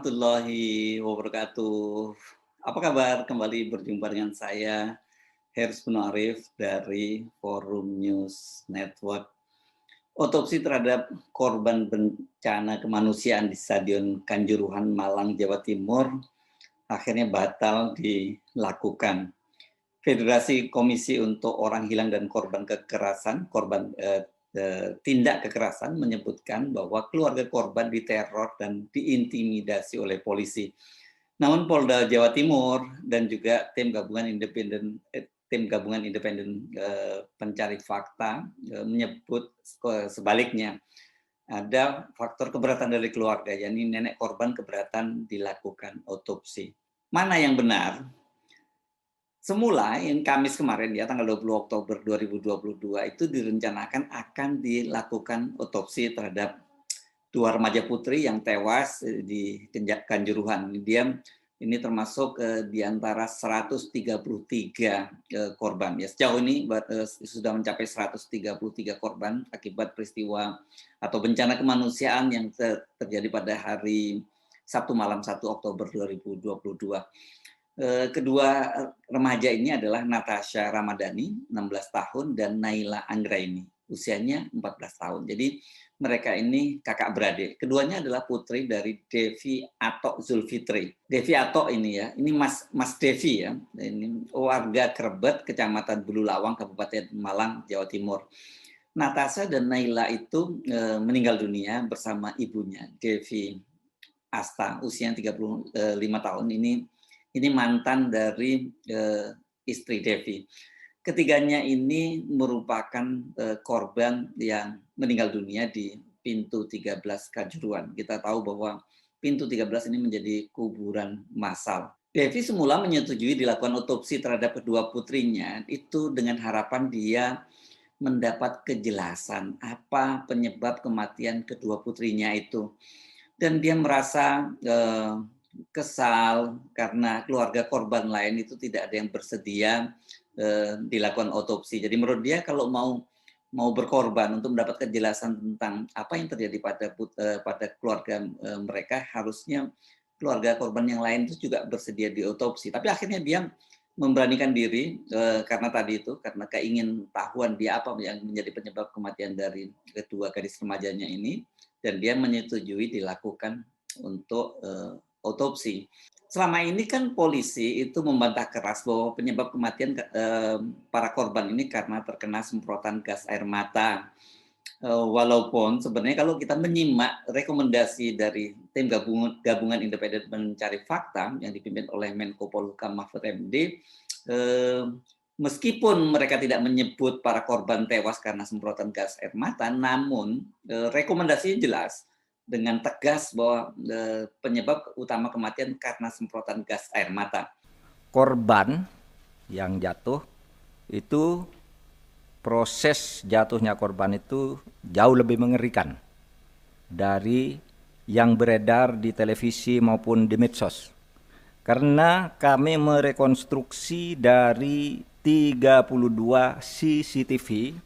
warahmatullahi wabarakatuh. Apa kabar? Kembali berjumpa dengan saya, Hersy Arif dari Forum News Network. Otopsi terhadap korban bencana kemanusiaan di Stadion Kanjuruhan, Malang, Jawa Timur akhirnya batal dilakukan. Federasi Komisi untuk Orang Hilang dan Korban Kekerasan, tindak kekerasan menyebutkan bahwa keluarga korban diteror dan diintimidasi oleh polisi. Namun Polda Jawa Timur dan juga tim gabungan independen pencari fakta menyebut sebaliknya ada faktor keberatan dari keluarga, yakni nenek korban keberatan dilakukan otopsi. Mana yang benar? Semula yang Kamis kemarin ya tanggal 20 Oktober 2022 itu direncanakan akan dilakukan otopsi terhadap dua remaja putri yang tewas di Kanjuruhan. Ini termasuk di antara 133 korban. Ya, sejauh ini sudah mencapai 133 korban akibat peristiwa atau bencana kemanusiaan yang terjadi pada hari Sabtu malam 1 Oktober 2022. Kedua remaja ini adalah Natasha Ramadhani, 16 tahun, dan Naila Anggraini, usianya 14 tahun. Jadi mereka ini kakak beradik. Keduanya adalah putri dari Devi Atok Zulfitri. Devi Atok ini ya, ini Mas Devi ya, ini warga Krebet, Kecamatan Bululawang, Kabupaten Malang, Jawa Timur. Natasha dan Naila itu meninggal dunia bersama ibunya, Devi Asta, usia 35 tahun. Ini mantan dari istri Devi. Ketiganya ini merupakan korban yang meninggal dunia di pintu 13 Kanjuruhan. Kita tahu bahwa pintu 13 ini menjadi kuburan massal. Devi semula menyetujui dilakukan otopsi terhadap kedua putrinya itu dengan harapan dia mendapat kejelasan apa penyebab kematian kedua putrinya itu. Dan dia merasa kesal karena keluarga korban lain itu tidak ada yang bersedia dilakukan otopsi. Jadi menurut dia kalau mau berkorban untuk mendapat kejelasan tentang apa yang terjadi pada keluarga mereka, harusnya keluarga korban yang lain itu juga bersedia diotopsi. Tapi akhirnya dia memberanikan diri karena keingintahuan dia apa yang menjadi penyebab kematian dari kedua gadis remajanya ini, dan dia menyetujui dilakukan untuk otopsi. Selama ini kan polisi itu membantah keras bahwa penyebab kematian para korban ini karena terkena semprotan gas air mata. Walaupun sebenarnya kalau kita menyimak rekomendasi dari tim gabungan independen mencari fakta yang dipimpin oleh Menko Polhukam Mahfud MD, meskipun mereka tidak menyebut para korban tewas karena semprotan gas air mata, namun rekomendasinya jelas dengan tegas bahwa penyebab utama kematian karena semprotan gas air mata. Korban yang jatuh itu, proses jatuhnya korban itu jauh lebih mengerikan dari yang beredar di televisi maupun di medsos. Karena kami merekonstruksi dari 32 CCTV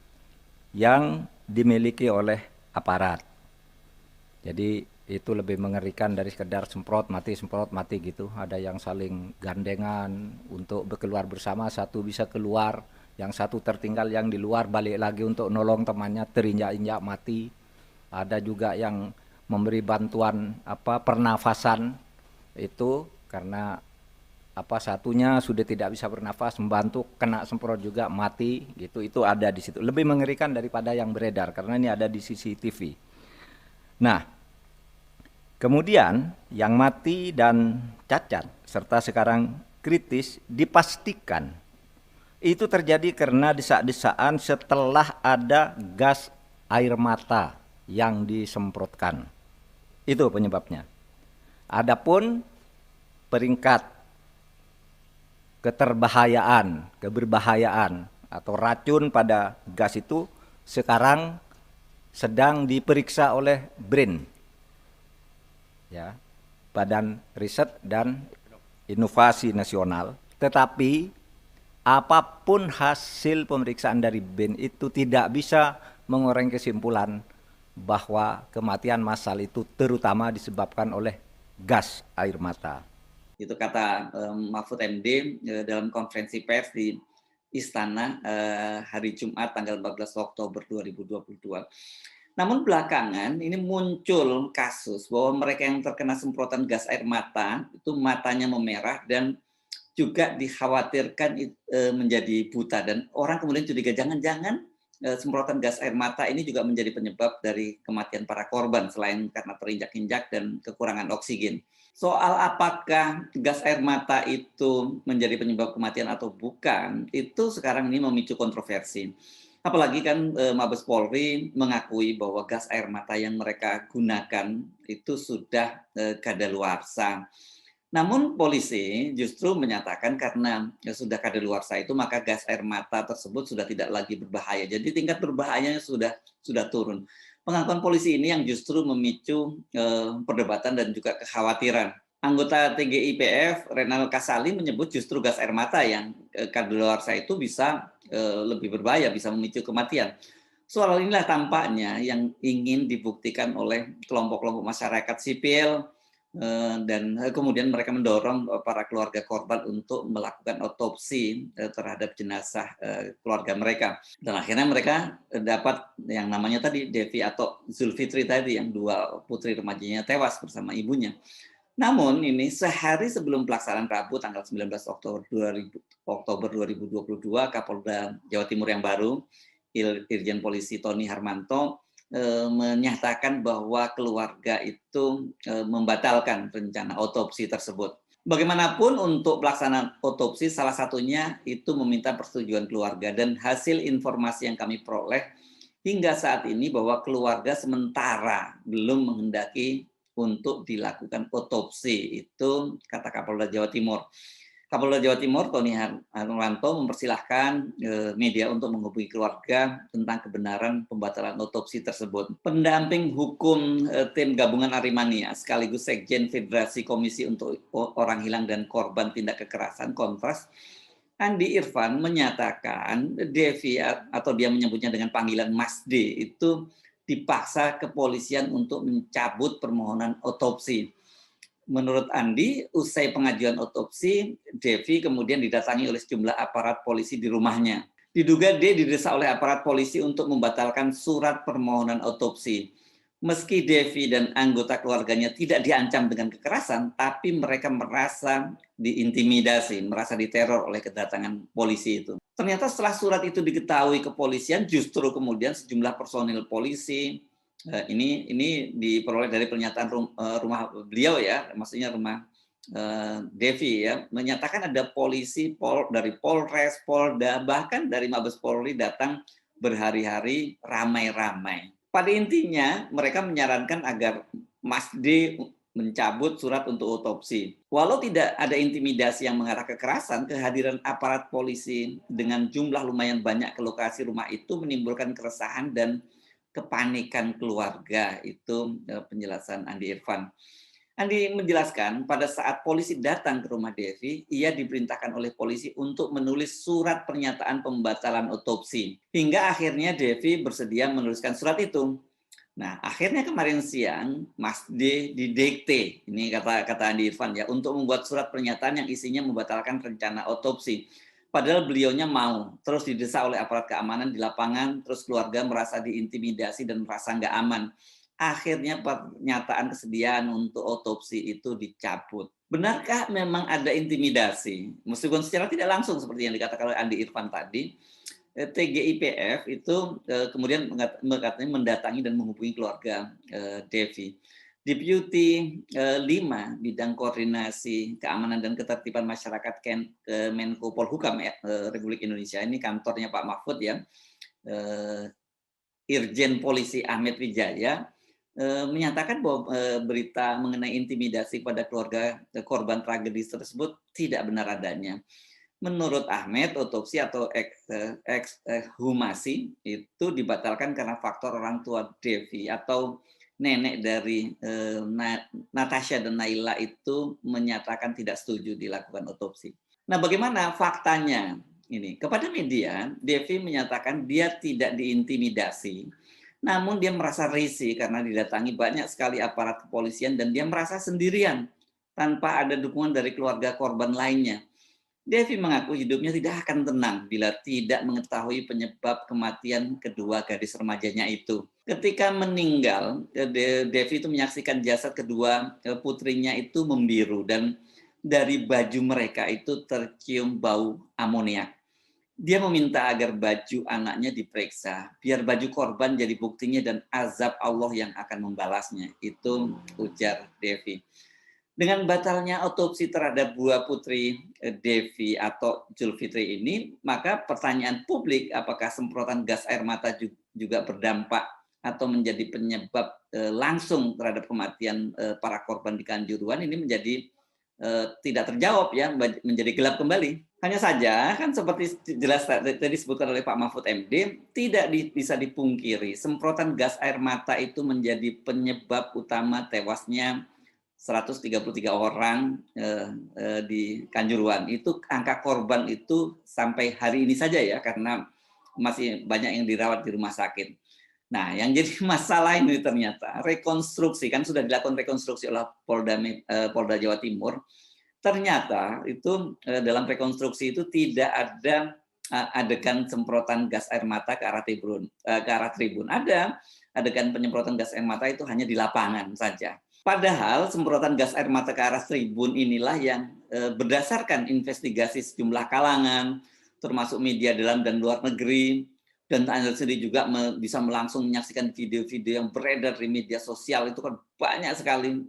yang dimiliki oleh aparat. Jadi itu lebih mengerikan dari sekedar semprot mati gitu. Ada yang saling gandengan untuk berkeluar bersama, satu bisa keluar, yang satu tertinggal, yang di luar balik lagi untuk nolong temannya, terinjak-injak mati. Ada juga yang memberi bantuan pernafasan, itu karena satunya sudah tidak bisa bernafas, membantu kena semprot juga mati gitu. Itu ada di situ. Lebih mengerikan daripada yang beredar karena ini ada di CCTV. Nah, kemudian yang mati dan cacat serta sekarang kritis dipastikan itu terjadi karena desak-desakan setelah ada gas air mata yang disemprotkan. Itu penyebabnya. Adapun peringkat keberbahayaan atau racun pada gas itu sekarang sedang diperiksa oleh BRIN, ya, Badan Riset dan Inovasi Nasional. Tetapi apapun hasil pemeriksaan dari BIN itu tidak bisa mengoreng kesimpulan bahwa kematian massal itu terutama disebabkan oleh gas air mata. Itu kata Mahfud MD dalam konferensi pers di Istana hari Jumat tanggal 14 Oktober 2022. Namun belakangan ini muncul kasus bahwa mereka yang terkena semprotan gas air mata itu matanya memerah dan juga dikhawatirkan menjadi buta, dan orang kemudian curiga jangan-jangan semprotan gas air mata ini juga menjadi penyebab dari kematian para korban selain karena terinjak-injak dan kekurangan oksigen. Soal apakah gas air mata itu menjadi penyebab kematian atau bukan, itu sekarang ini memicu kontroversi. Apalagi kan Mabes Polri mengakui bahwa gas air mata yang mereka gunakan itu sudah kadaluarsa. Namun polisi justru menyatakan karena sudah kadaluarsa itu maka gas air mata tersebut sudah tidak lagi berbahaya. Jadi tingkat berbahayanya sudah turun. Pengakuan polisi ini yang justru memicu perdebatan dan juga kekhawatiran. Anggota TGIPF Renal Kasali menyebut justru gas air mata yang kadaluarsa itu bisa lebih berbahaya, bisa memicu kematian. Soal inilah tampaknya yang ingin dibuktikan oleh kelompok-kelompok masyarakat sipil, dan kemudian mereka mendorong para keluarga korban untuk melakukan otopsi terhadap jenazah keluarga mereka. Dan akhirnya mereka dapat yang namanya tadi Devi atau Zulfitri tadi, yang dua putri remajanya tewas bersama ibunya. Namun ini sehari sebelum pelaksanaan Rabu tanggal 19 Oktober 2022, Kapolda Jawa Timur yang baru, Irjen Polisi Tony Harmanto, menyatakan bahwa keluarga itu membatalkan rencana otopsi tersebut. Bagaimanapun untuk pelaksanaan otopsi salah satunya itu meminta persetujuan keluarga, dan hasil informasi yang kami peroleh hingga saat ini bahwa keluarga sementara belum menghendaki untuk dilakukan otopsi. Itu kata Kapolda Jawa Timur. Kapolda Jawa Timur Tony Harmanto mempersilahkan media untuk menghubungi keluarga tentang kebenaran pembatalan otopsi tersebut. Pendamping hukum tim gabungan Aremania sekaligus Sekjen Federasi Komisi untuk Orang Hilang dan Korban Tindak Kekerasan Kontras, Andi Irfan, menyatakan Devi, atau dia menyebutnya dengan panggilan Mas D, itu dipaksa kepolisian untuk mencabut permohonan otopsi. Menurut Andi, usai pengajuan otopsi, Devi kemudian didatangi oleh sejumlah aparat polisi di rumahnya. Diduga D didesak oleh aparat polisi untuk membatalkan surat permohonan otopsi. Meski Devi dan anggota keluarganya tidak diancam dengan kekerasan, tapi mereka merasa diintimidasi, merasa diteror oleh kedatangan polisi itu. Ternyata setelah surat itu diketahui kepolisian, justru kemudian sejumlah personil polisi, ini diperoleh dari pernyataan rumah beliau ya, maksudnya rumah Devi ya, menyatakan ada polisi dari Polres, Polda, bahkan dari Mabes Polri datang berhari-hari ramai-ramai. Pada intinya mereka menyarankan agar Mas D mencabut surat untuk otopsi. Walau tidak ada intimidasi yang mengarah kekerasan, kehadiran aparat polisi dengan jumlah lumayan banyak ke lokasi rumah itu menimbulkan keresahan dan kepanikan keluarga. Itu penjelasan Andi Irfan. Andi menjelaskan pada saat polisi datang ke rumah Devi, ia diperintahkan oleh polisi untuk menulis surat pernyataan pembatalan otopsi. Hingga akhirnya Devi bersedia menuliskan surat itu. Nah, akhirnya kemarin siang Mas D didikte, ini kata Andi Irfan ya, untuk membuat surat pernyataan yang isinya membatalkan rencana otopsi. Padahal beliaunya mau, terus didesak oleh aparat keamanan di lapangan, terus keluarga merasa diintimidasi dan merasa nggak aman. Akhirnya pernyataan kesediaan untuk otopsi itu dicabut. Benarkah memang ada intimidasi? Meskipun secara tidak langsung seperti yang dikatakan oleh Andi Irfan tadi, TGIPF itu kemudian mendatangi dan menghubungi keluarga Devi. Deputi 5 bidang koordinasi keamanan dan ketertiban masyarakat Menko Polhukam Republik Indonesia, ini kantornya Pak Mahfud ya, Irjen Polisi Ahmed Wijaya, menyatakan bahwa berita mengenai intimidasi pada keluarga korban tragedi tersebut tidak benar adanya. Menurut Ahmed, otopsi atau ekshumasi itu dibatalkan karena faktor orang tua Devi atau nenek dari Natasha dan Naila itu menyatakan tidak setuju dilakukan otopsi. Nah, bagaimana faktanya? Ini kepada media, Devi menyatakan dia tidak diintimidasi, namun dia merasa risih karena didatangi banyak sekali aparat kepolisian dan dia merasa sendirian. tanpa ada dukungan dari keluarga korban lainnya. Devi mengaku hidupnya tidak akan tenang bila tidak mengetahui penyebab kematian kedua gadis remajanya itu. Ketika meninggal, Devi itu menyaksikan jasad kedua putrinya itu membiru dan dari baju mereka itu tercium bau amoniak. Dia meminta agar baju anaknya diperiksa, biar baju korban jadi buktinya dan azab Allah yang akan membalasnya. Itu ujar Devi. Dengan batalnya otopsi terhadap dua putri Devi atau Julfitri ini, maka pertanyaan publik apakah semprotan gas air mata juga berdampak atau menjadi penyebab langsung terhadap kematian para korban di Kanjuruhan ini menjadi tidak terjawab ya, menjadi gelap kembali. Hanya saja kan seperti jelas tadi disebutkan oleh Pak Mahfud MD, tidak bisa dipungkiri semprotan gas air mata itu menjadi penyebab utama tewasnya 133 orang di Kanjuruhan. Itu angka korban itu sampai hari ini saja ya, karena masih banyak yang dirawat di rumah sakit. Nah, yang jadi masalah ini ternyata rekonstruksi, kan sudah dilakukan rekonstruksi oleh Polda Jawa Timur. Ternyata itu dalam rekonstruksi itu tidak ada adegan semprotan gas air mata ke arah tribun. Ada adegan penyemprotan gas air mata itu hanya di lapangan saja. Padahal semprotan gas air mata ke arah tribun inilah yang berdasarkan investigasi sejumlah kalangan, termasuk media dalam dan luar negeri, dan Anda sendiri juga bisa langsung menyaksikan video-video yang beredar di media sosial, itu kan banyak sekali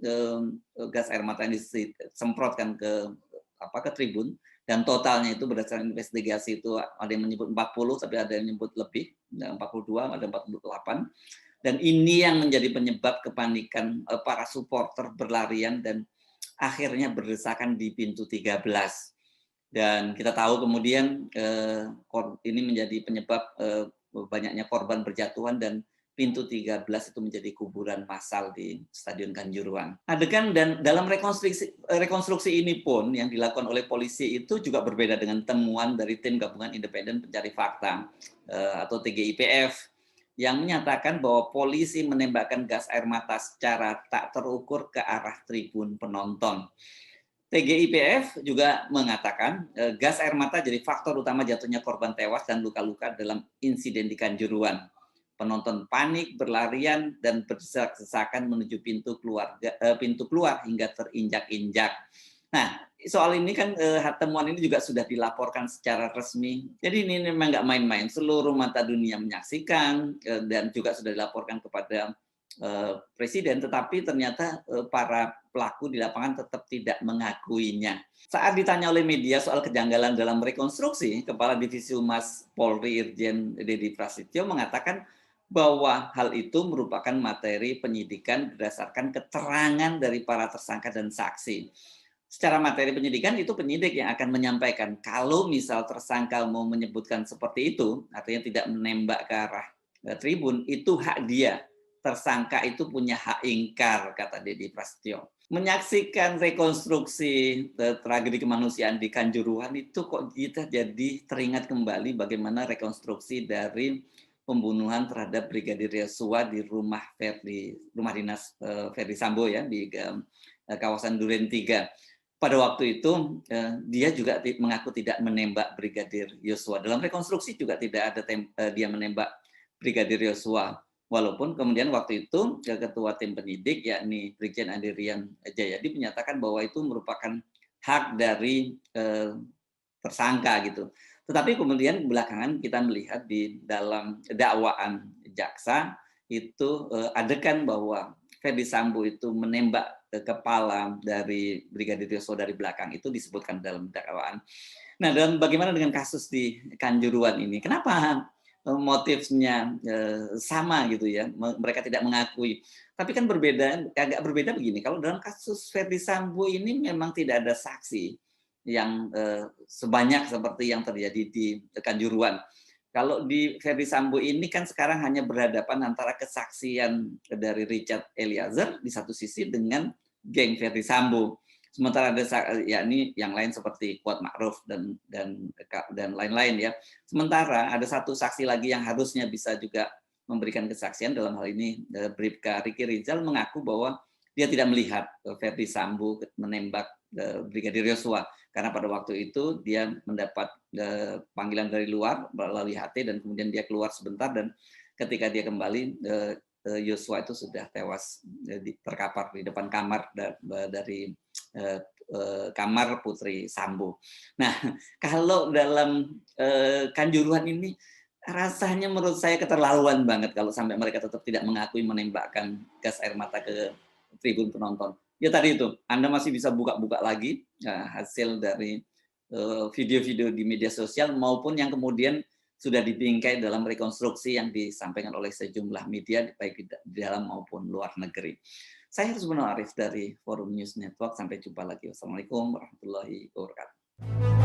gas air mata yang disemprotkan ke tribun, dan totalnya itu berdasarkan investigasi itu ada yang menyebut 40, tapi ada yang menyebut lebih, 42, ada 48. Dan ini yang menjadi penyebab kepanikan para supporter berlarian dan akhirnya berdesakan di pintu 13. Dan kita tahu kemudian ini menjadi penyebab banyaknya korban berjatuhan dan pintu 13 itu menjadi kuburan massal di Stadion Kanjuruhan. Adegan dan dalam rekonstruksi ini pun yang dilakukan oleh polisi itu juga berbeda dengan temuan dari tim gabungan independen pencari fakta atau TGIPF yang menyatakan bahwa polisi menembakkan gas air mata secara tak terukur ke arah tribun penonton. TGIPF juga mengatakan gas air mata jadi faktor utama jatuhnya korban tewas dan luka-luka dalam insiden di Kanjuruhan. Penonton panik, berlarian, dan berdesak-desakan menuju pintu keluar hingga terinjak-injak. Nah, soal ini kan temuan ini juga sudah dilaporkan secara resmi. Jadi ini memang nggak main-main. Seluruh mata dunia menyaksikan dan juga sudah dilaporkan kepada Presiden, tetapi ternyata para pelaku di lapangan tetap tidak mengakuinya. Saat ditanya oleh media soal kejanggalan dalam rekonstruksi, Kepala Divisi Humas Polri Irjen Dedi Prasetyo mengatakan bahwa hal itu merupakan materi penyidikan berdasarkan keterangan dari para tersangka dan saksi. Secara materi penyidikan itu penyidik yang akan menyampaikan. Kalau misal tersangka mau menyebutkan seperti itu, artinya tidak menembak ke arah tribun, itu hak dia. Tersangka itu punya hak ingkar, kata Dedi Prasetyo. Menyaksikan rekonstruksi tragedi kemanusiaan di Kanjuruhan itu kok kita jadi teringat kembali bagaimana rekonstruksi dari pembunuhan terhadap Brigadir Yosua di rumah dinas Ferdi Sambo ya di kawasan Duren 3. Pada waktu itu dia juga mengaku tidak menembak Brigadir Yosua. Dalam rekonstruksi juga tidak ada dia menembak Brigadir Yosua. Walaupun kemudian waktu itu ketua tim penyidik yakni Brigjen Andirian Jayadi menyatakan bahwa itu merupakan hak dari tersangka gitu. Tetapi kemudian belakangan kita melihat di dalam dakwaan jaksa itu adegan bahwa Ferdi Sambo itu menembak kepala dari Brigadir Yosua dari belakang itu disebutkan dalam dakwaan. Nah, dan bagaimana dengan kasus di Kanjuruhan ini? Kenapa motifnya sama gitu ya, mereka tidak mengakui. Tapi kan agak berbeda begini, kalau dalam kasus Ferdi Sambo ini memang tidak ada saksi yang sebanyak seperti yang terjadi di Kanjuruhan. Kalau di Ferdi Sambo ini kan sekarang hanya berhadapan antara kesaksian dari Richard Eliezer di satu sisi dengan geng Ferdi Sambo. Sementara ada yakni yang lain seperti Kuat Ma'ruf dan lain-lain ya. Sementara ada satu saksi lagi yang harusnya bisa juga memberikan kesaksian dalam hal ini Bribka Riki Rizal mengaku bahwa dia tidak melihat Verdi Sambo menembak Brigadir Yosua, karena pada waktu itu dia mendapat panggilan dari luar melalui HT, dan kemudian dia keluar sebentar, dan ketika dia kembali Yosua itu sudah tewas terkapar di depan kamar dari kamar Putri Sambo. Nah, kalau dalam Kanjuruhan ini rasanya menurut saya keterlaluan banget kalau sampai mereka tetap tidak mengakui menembakkan gas air mata ke tribun penonton. Ya tadi itu, Anda masih bisa buka-buka lagi hasil dari video-video di media sosial maupun yang kemudian sudah dibingkai dalam rekonstruksi yang disampaikan oleh sejumlah media baik di dalam maupun luar negeri. Saya Hersbunur Arif dari Forum News Network. Sampai jumpa lagi. Wassalamualaikum warahmatullahi wabarakatuh.